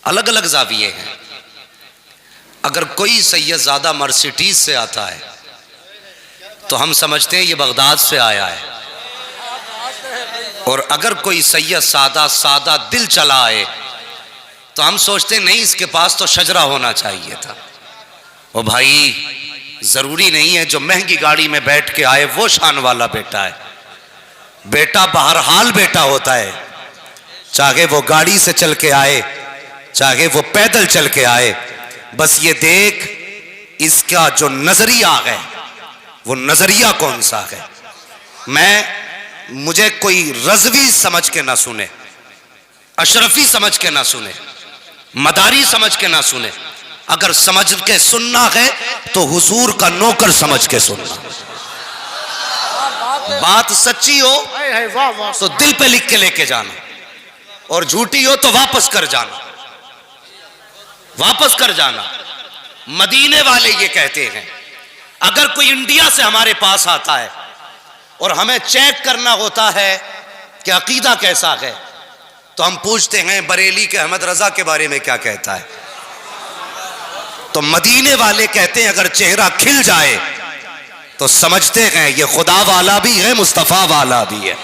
अलग अलग जाविये हैं। अगर कोई सैयदजादा मर्सिडीज से आता है तो हम समझते हैं ये बगदाद से आया है, और अगर कोई सैयद सादा दिल चला आए तो हम सोचते हैं नहीं, इसके पास तो शजरा होना चाहिए था। ओ भाई, जरूरी नहीं है जो महंगी गाड़ी में बैठ के आए वो शान वाला बेटा है। बेटा बहरहाल बेटा होता है, चाहे वो गाड़ी से चल के आए चाहे वो पैदल चल के आए। बस ये देख इसका जो नजरिया है वो नजरिया कौन सा है। मुझे कोई रजवी समझ के ना सुने, अशरफी समझ के ना सुने, मदारी समझ के ना सुने। अगर समझ के सुनना है तो हुजूर का नौकर समझ के सुनना। बात सच्ची हो तो दिल पे लिख के लेके जाना, और झूठी हो तो वापस कर जाना, वापस कर जाना। मदीने वाले ये कहते हैं, अगर कोई इंडिया से हमारे पास आता है और हमें चेक करना होता है कि अकीदा कैसा है, तो हम पूछते हैं बरेली के अहमद रजा के बारे में क्या कहता है। तो मदीने वाले कहते हैं अगर चेहरा खिल जाए तो समझते हैं ये खुदा वाला भी है, मुस्तफा वाला भी है।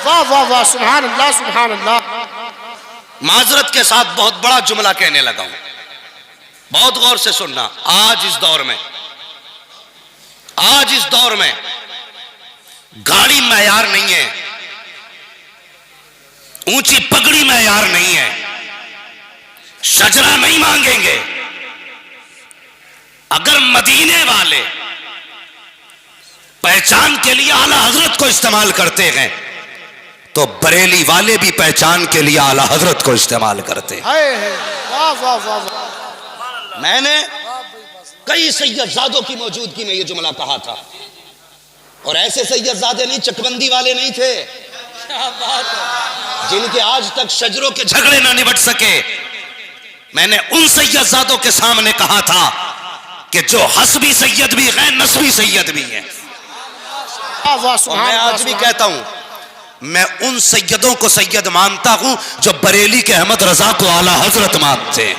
वाह वाह वाह, सुभान अल्लाह सुभान अल्लाह। माजरत के साथ बहुत बड़ा जुमला कहने लगा हूं, बहुत गौर से सुनना। आज इस दौर में गाड़ी मैयार नहीं है, ऊंची पगड़ी मैयार नहीं है, शजरा नहीं मांगेंगे। अगर मदीने वाले पहचान के लिए आला हजरत को इस्तेमाल करते हैं तो बरेली वाले भी पहचान के लिए आला हजरत को इस्तेमाल करते हैं। वाह वाह वाह। मैंने कई सैयदजादों की मौजूदगी में यह जुमला कहा था, और ऐसे सैयदजादे नहीं, चकबंदी वाले नहीं थे जिनके आज तक शजरों के झगड़े ना निबट सके। मैंने उन सैयदजादों के सामने कहा था कि जो हसबी सैयद भी है, नस्बी सैयद भी है। और मैं आज भी कहता हूं, मैं उन सैयदों को सैयद मानता हूं जो बरेली के अहमद रजा को आला हजरत मानते हैं।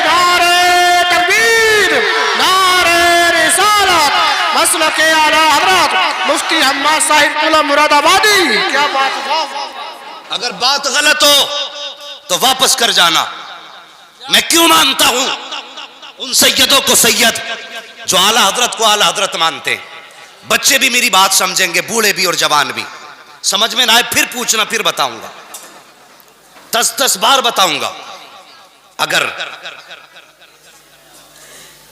नारे तकबीर, नारे रिसालत, मसलके आला हजरत मुफ्ती हम्माद साहिब कुला मुरादाबादी। क्या बात है। अगर बात गलत हो तो वापस कर जाना। मैं क्यों मानता हूं उन सैयदों को सैयद जो आला हजरत को आला हजरत मानते हैं। बच्चे भी मेरी बात समझेंगे, बूढ़े भी और जवान भी। समझ में ना आए फिर पूछना, फिर बताऊंगा, 10 बार बताऊंगा। अगर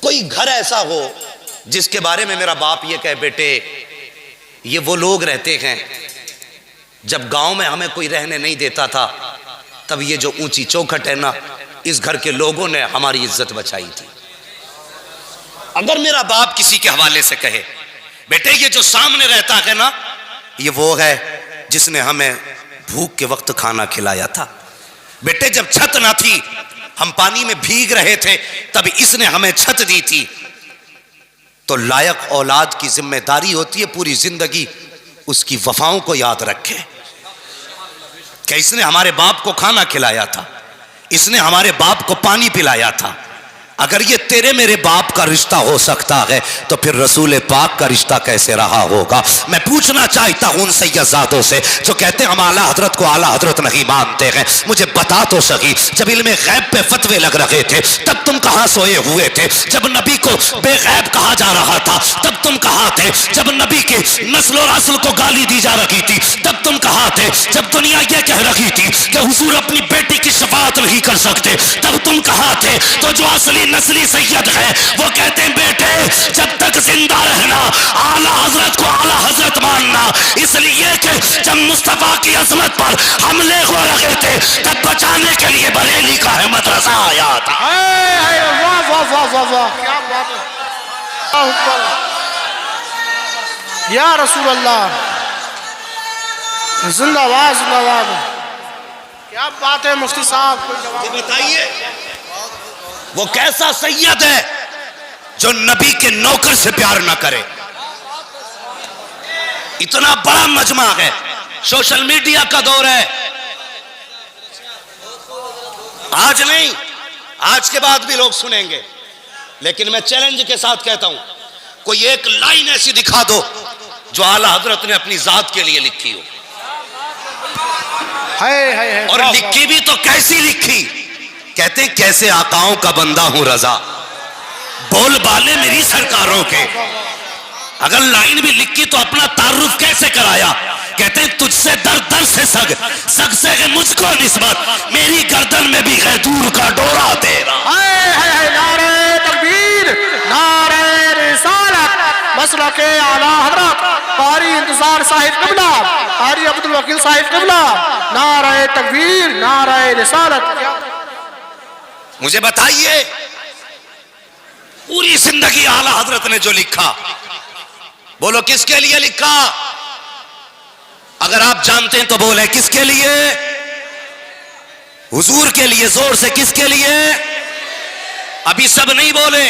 कोई घर ऐसा हो जिसके बारे में मेरा बाप ये कहे बेटे ये वो लोग रहते हैं, जब गांव में हमें कोई रहने नहीं देता था तब ये जो ऊंची चौखट है ना, इस घर के लोगों ने हमारी इज्जत बचाई थी। अगर मेरा बाप किसी के हवाले से कहे बेटे ये जो सामने रहता है ना, ये वो है जिसने हमें भूख के वक्त खाना खिलाया था। बेटे जब छत ना थी, हम पानी में भीग रहे थे, तब इसने हमें छत दी थी। तो लायक औलाद की जिम्मेदारी होती है पूरी जिंदगी उसकी वफाओं को याद रखे कि इसने हमारे बाप को खाना खिलाया था, इसने हमारे बाप को पानी पिलाया था। अगर ये तेरे मेरे बाप का रिश्ता हो सकता है तो फिर रसूल पाक का रिश्ता कैसे रहा होगा। मैं पूछना चाहता हूं उन सैयदजादों से जो कहते हैं हम आला हजरत को आला हजरत नहीं मानते हैं, मुझे बता तो सही, जब इल्मे गैब पे फतवे लग रहे थे तब तुम कहां सोए हुए थे? जब नबी को बेगैब कहा जा रहा था तब तुम कहां थे? जब नबी के नस्ल और असल को गाली दी जा रही थी तब तुम कहां थे? जब दुनिया यह कह रही थी कि हुजूर अपनी बेटी की शफाअत नहीं कर सकते तब तुम कहां थे? तो जो असली नस्ली सैयद है वो कहते हैं बेटे जब तक जिंदा रहना आला हजरत को आला हजरत मानना, इसलिए कि जब मुस्तफा की अजमत पर हमले हो रहे थे तब बचाने के लिए बरेली का अहमद रजा आया था। वाह वाह वाह वाह वाह, क्या बात है। या रसूल अल्लाह, जिंदाबाद जिंदाबाद। क्या बात है मुफ्ती साहब, बताइए वो कैसा सैयद है जो नबी के नौकर से प्यार ना करे। इतना बड़ा मजमा है, सोशल मीडिया का दौर है, आज नहीं आज के बाद भी लोग सुनेंगे, लेकिन मैं चैलेंज के साथ कहता हूं, कोई एक लाइन ऐसी दिखा दो जो आला हजरत ने अपनी जात के लिए लिखी हो। है और लिखी भी तो कैसी लिखी? कहते हैं कैसे आकाओं का बंदा हूं रजा, बोल बाले मेरी सरकारों के। अगर लाइन भी लिखी तो अपना तारुफ कैसे कराया? कहते हैं तुझसे दर दर से सग, सग से है मुझको निस्बत, मेरी गर्दन में भी है दूर का डोरा तेरा। नारे तकबीर, नारे रिसालत, मसलके आला हजरत कारी इंतजार साहिब क़िबला, कारी अब्दुल वकील साहिब क़िबला, नारे तकबीर, नारे रिसालत। मुझे बताइए, पूरी जिंदगी आला हजरत ने जो लिखा, बोलो किसके लिए लिखा? अगर आप जानते हैं तो बोले किसके लिए? हुजूर के लिए। जोर से किसके लिए? अभी सब नहीं बोले।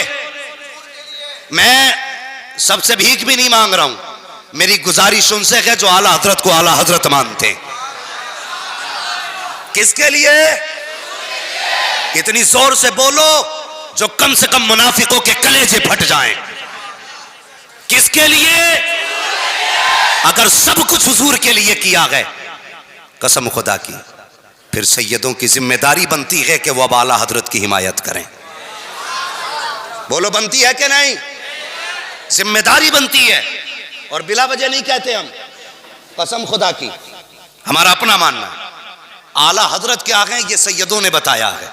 मैं सबसे भीख भी नहीं मांग रहा हूं, मेरी गुजारिश उनसे है जो आला हजरत को आला हजरत मानते हैं। किसके लिए? इतनी जोर से बोलो जो कम से कम मुनाफिकों के कलेजे फट जाएं। किसके लिए? अगर सब कुछ हुजूर के लिए किया गया, कसम खुदा की, फिर सैयदों की जिम्मेदारी बनती है कि वो अब आला हजरत की हिमायत करें। बोलो बनती है कि नहीं? जिम्मेदारी बनती है। और बिला वजह नहीं कहते हम, कसम खुदा की, हमारा अपना मानना है। आला हजरत क्या है ये सैयदों ने बताया है,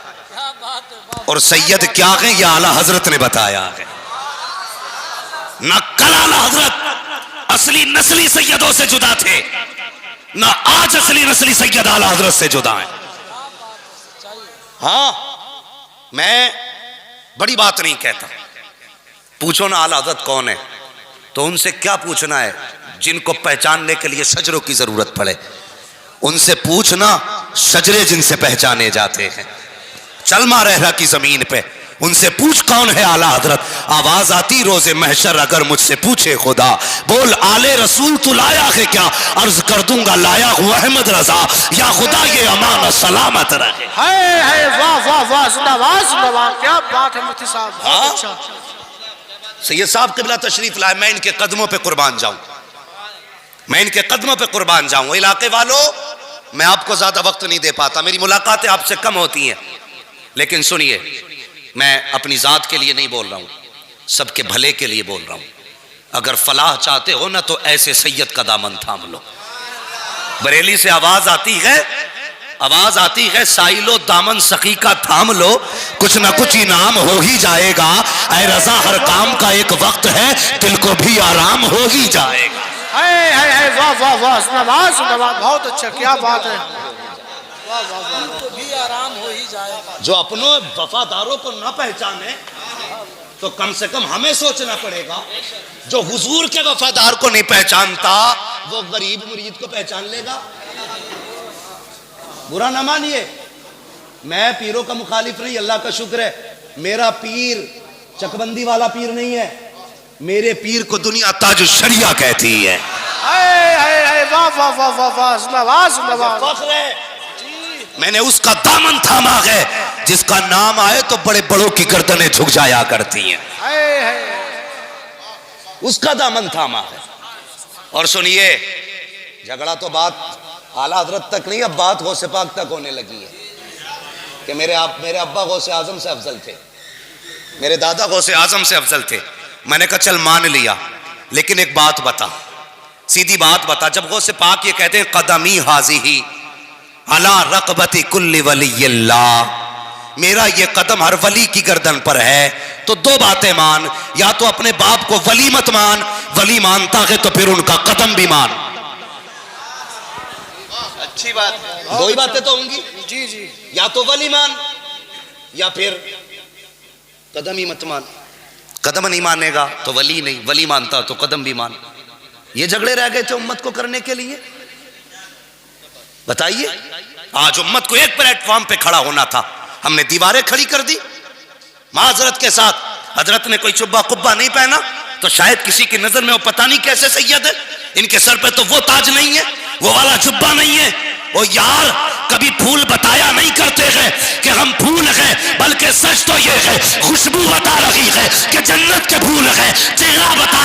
और सैयद क्या है ये आला हजरत ने बताया है। ना कल आला हजरत असली नस्ली सैयदों से जुदा थे, ना आज असली नस्ली सैयद आला हजरत से जुदा है। हाँ, मैं बड़ी बात नहीं कहता। पूछो ना आला हजरत कौन है, तो उनसे क्या पूछना है जिनको पहचानने के लिए शजरों की जरूरत पड़े। उनसे पूछना शजरे जिनसे पहचाने जाते हैं, चलमा रहरा की जमीन पे। उनसे पूछ कौन है आला हजरत। आवाज आती रोजे महशर अगर मुझसे पूछे खुदा, बोल आले रसूल तू लाया है क्या? अर्ज कर दूंगा लाया हूं अहमद रजा, या खुदा ये अमान सलामत रहे। वाह वाह वाह, जिंदाबाद जिंदाबाद, क्या बात है मुफ्ती साहब, बहुत अच्छा। सैयद साहब क़िबला तशरीफ लाए, मैं इनके कदमों पे कुर्बान जाऊं, मैं इनके कदमों पे कुर्बान जाऊं। इलाके वालों, मैं आपको ज्यादा वक्त नहीं दे पाता, मेरी मुलाकातें आपसे कम होती हैं, लेकिन सुनिए, मैं अपनी जात के लिए नहीं बोल रहा हूं, सबके भले के लिए बोल रहा हूं। अगर फलाह चाहते हो ना तो ऐसे सैयद का दामन थाम लो। बरेली से आवाज आती है, आवाज आती है, साइलो दामन सखी का थाम लो, कुछ ना कुछ इनाम हो ही जाएगा। ऐ रजा हर काम का एक वक्त है, दिल को भी आराम हो ही जाएगा। वाह वाह वाह, जिंदाबाद जिंदाबाद, बहुत अच्छा, क्या बात है। तो भी आराम हो ही जाएगा। जो अपनों वफादारों को ना पहचाने तो कम से कम हमें सोचना पड़ेगा। जो हुजूर के वफादार को नहीं पहचानता वो गरीब मुरीद को पहचान लेगा। बुरा ना मानिए, मैं पीरों का मुखालिफ नहीं, अल्लाह का शुक्र है, मेरा पीर चकबंदी वाला पीर नहीं है। मेरे पीर को दुनिया ताज शरिया कहती है। वाह वाह वाह वाह वाह, जिंदाबाद जिंदाबाद। फख्र है मैंने उसका दामन थामा है जिसका नाम आए तो बड़े बड़ों की गर्दनें झुक जाया करती हैं। उसका दामन थामा है। और सुनिए, झगड़ा तो बात आला हजरत तक नहीं, अब बात गौसे पाक तक होने लगी है कि मेरे अब्बा गौसे आजम से अफजल थे, मेरे दादा गौसे आजम से अफजल थे। मैंने कहा चल मान लिया, लेकिन एक बात बता, सीधी बात बता। जब गौसे पाक ये कहते हैं कदमी हाजी ही अला रक़बती कुल्ली वलिय्यिल्लाह, मेरा ये कदम हर वली की गर्दन पर है, तो दो बातें मान, या तो अपने बाप को वली मत मान, वली मानता है तो फिर उनका कदम भी मान। अच्छी बात है, दो ही बातें तो होंगी जी जी, या तो वली मान या फिर कदम ही मत मान। कदम नहीं मानेगा तो वली नहीं, वली मानता तो कदम भी मान। ये झगड़े रह गए थे उम्मत को करने के लिए। बताइए, आज उम्मत को एक प्लेटफॉर्म पे खड़ा होना था, हमने दीवारें खड़ी कर दी माजरत के साथ। हजरत ने कोई चुब्बा कुब्बा नहीं पहना तो शायद किसी की नजर में वो पता नहीं कैसे सैयद है, इनके सर पे तो वो ताज नहीं है, वो वाला जुब्बा नहीं है। ओ यार, कभी फूल बताया नहीं करते हैं कि हम फूल हैं, बल्कि सच तो ये है खुशबू बता रही है कि जन्नत के फूल है, चेहरा बता